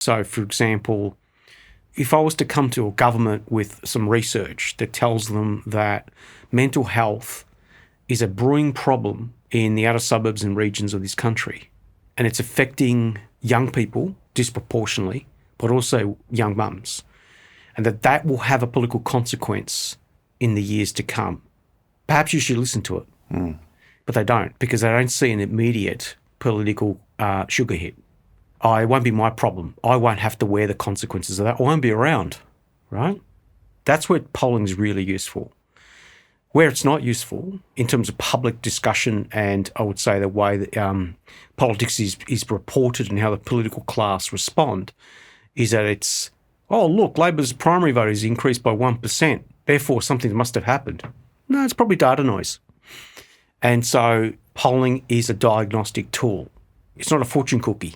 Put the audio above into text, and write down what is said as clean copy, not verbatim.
So, for example, if I was to come to a government with some research that tells them that mental health is a brewing problem in the outer suburbs and regions of this country, and it's affecting young people disproportionately, but also young mums, and that will have a political consequence in the years to come, perhaps you should listen to it. But they don't, because they don't see an immediate political sugar hit. It won't be my problem. I won't have to wear the consequences of that. I won't be around, right? That's where polling is really useful. Where it's not useful in terms of public discussion and I would say the way that politics is reported and how the political class respond is that it's, oh, look, Labor's primary vote is increased by 1%. Therefore, something must have happened. No, it's probably data noise. And so polling is a diagnostic tool. It's not a fortune cookie.